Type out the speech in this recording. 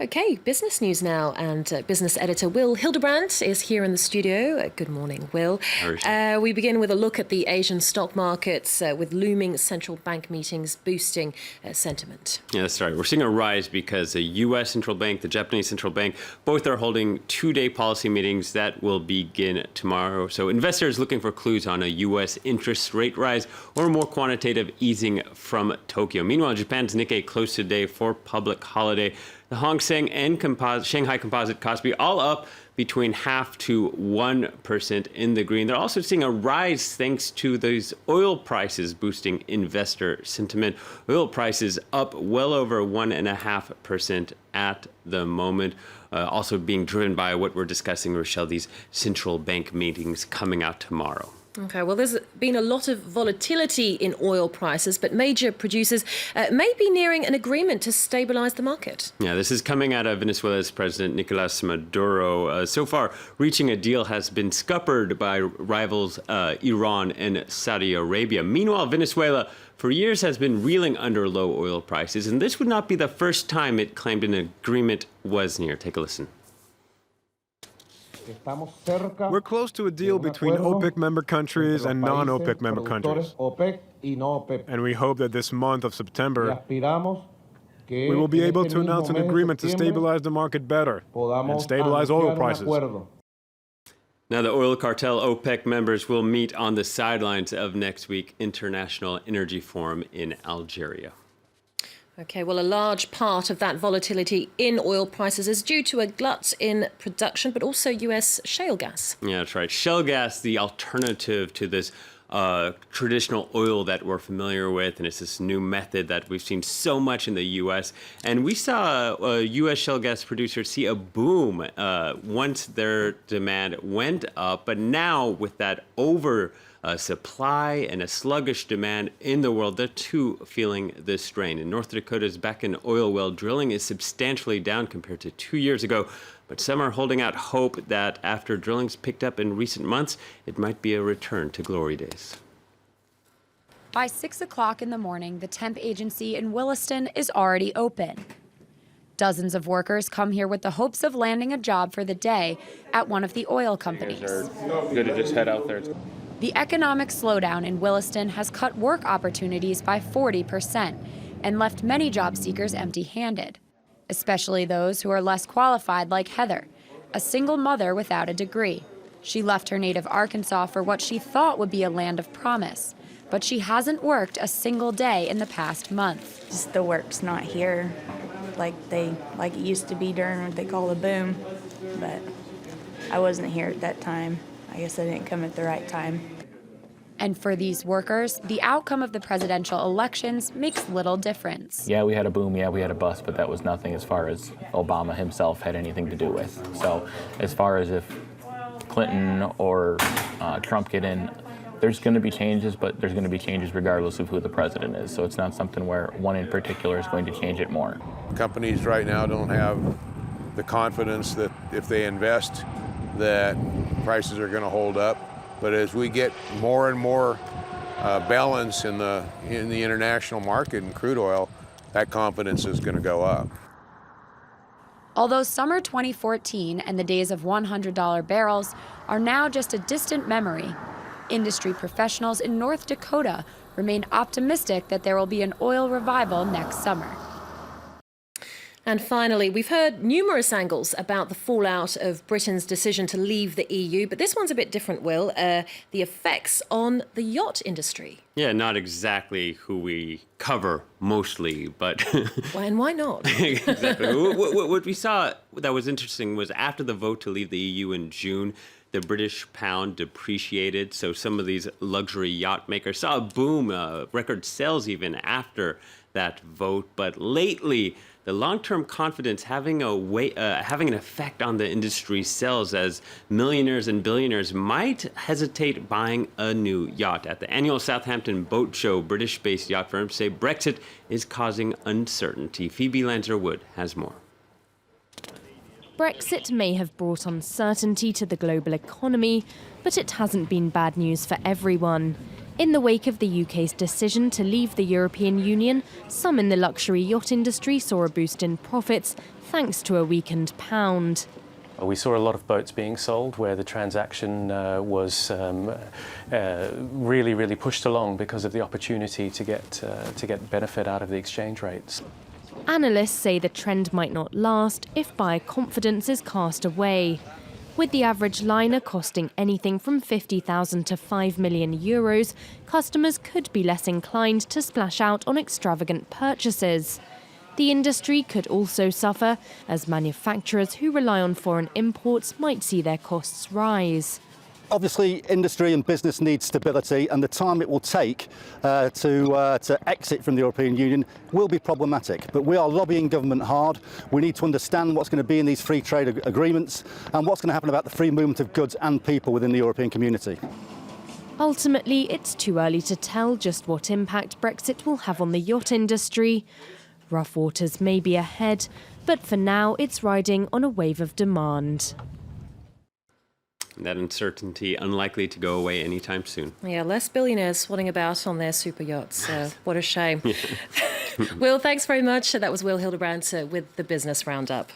Okay, business news now, and business editor Will Hildebrand is here in the studio. Good morning, Will. We begin with a look at the Asian stock markets with looming central bank meetings boosting sentiment. Yeah, that's right. We're seeing a rise because the U.S. central bank, the Japanese central bank, both are holding two-day policy meetings that will begin tomorrow. So investors looking for clues on a U.S. interest rate rise or more quantitative easing from Tokyo. Meanwhile, Japan's Nikkei closed today for public holiday. The Hang Seng and Shanghai Composite Kospi all up between 0.5% to 1% in the green. They're also seeing a rise thanks to those oil prices boosting investor sentiment. Oil prices up well over 1.5% at the moment. Also being driven by what we're discussing, Rochelle, these central bank meetings coming out tomorrow. Okay, well, there's been a lot of volatility in oil prices, but major producers may be nearing an agreement to stabilize the market. Yeah, this is coming out of Venezuela's President Nicolas Maduro. So far, reaching a deal has been scuppered by rivals Iran and Saudi Arabia. Meanwhile, Venezuela for years has been reeling under low oil prices, and this would not be the first time it claimed an agreement was near. Take a listen. We're close to a deal between OPEC member countries and non-OPEC member countries. And we hope that this month of September, we will be able to announce an agreement to stabilize the market better and stabilize oil prices. Now, the oil cartel OPEC members will meet on the sidelines of next week's International Energy Forum in Algeria. Okay, well, a large part of that volatility in oil prices is due to a glut in production, but also U.S. shale gas. Yeah, that's right. Shale gas, the alternative to this traditional oil that we're familiar with, and it's this new method that we've seen so much in the U.S. And we saw U.S. shale gas producers see a boom once their demand went up, but now with that supply and a sluggish demand in the world, they're too feeling this strain. In North Dakota's Bakken oil well drilling is substantially down compared to 2 years ago, but some are holding out hope that after drilling's picked up in recent months, it might be a return to glory days. By 6 o'clock in the morning, the temp agency in Williston is already open. Dozens of workers come here with the hopes of landing a job for the day at one of the oil companies. Good to just head out there. The economic slowdown in Williston has cut work opportunities by 40% and left many job seekers empty-handed, especially those who are less qualified like Heather, a single mother without a degree. She left her native Arkansas for what she thought would be a land of promise, but she hasn't worked a single day in the past month. Just the work's not here like it used to be during what they call the boom, but I wasn't here at that time. I guess I didn't come at the right time. And for these workers, the outcome of the presidential elections makes little difference. Yeah, we had a boom, yeah, we had a bust, but that was nothing as far as Obama himself had anything to do with. So as far as if Clinton or Trump get in, there's going to be changes, but there's going to be changes regardless of who the president is. So it's not something where one in particular is going to change it more. Companies right now don't have the confidence that if they invest, that prices are going to hold up. But as we get more and more balance in the international market in crude oil, that confidence is going to go up. Although summer 2014 and the days of $100 barrels are now just a distant memory, industry professionals in North Dakota remain optimistic that there will be an oil revival next summer. And finally, we've heard numerous angles about the fallout of Britain's decision to leave the EU, but this one's a bit different, Will. The effects on the yacht industry. Yeah, not exactly who we cover mostly, but... And why not? Exactly. What we saw that was interesting was after the vote to leave the EU in June, the British pound depreciated, so some of these luxury yacht makers saw a boom, record sales even after that vote. But lately, the long-term confidence having an effect on the industry's sales, as millionaires and billionaires might hesitate buying a new yacht. At the annual Southampton Boat Show, British-based yacht firms say Brexit is causing uncertainty. Phoebe Lanzer-Wood has more. Brexit may have brought uncertainty to the global economy, but it hasn't been bad news for everyone. In the wake of the UK's decision to leave the European Union, some in the luxury yacht industry saw a boost in profits thanks to a weakened pound. We saw a lot of boats being sold where the transaction was really pushed along because of the opportunity to get benefit out of the exchange rates. Analysts say the trend might not last if buyer confidence is cast away. With the average liner costing anything from 50,000 to 5 million euros, customers could be less inclined to splash out on extravagant purchases. The industry could also suffer, as manufacturers who rely on foreign imports might see their costs rise. Obviously, industry and business need stability, and the time it will take to exit from the European Union will be problematic. But we are lobbying government hard. We need to understand what's going to be in these free trade agreements and what's going to happen about the free movement of goods and people within the European community. Ultimately, it's too early to tell just what impact Brexit will have on the yacht industry. Rough waters may be ahead, but for now it's riding on a wave of demand. That uncertainty unlikely to go away anytime soon. Yeah, less billionaires swanning about on their super yachts. What a shame. Will, thanks very much. That was Will Hildebrand with the Business Roundup.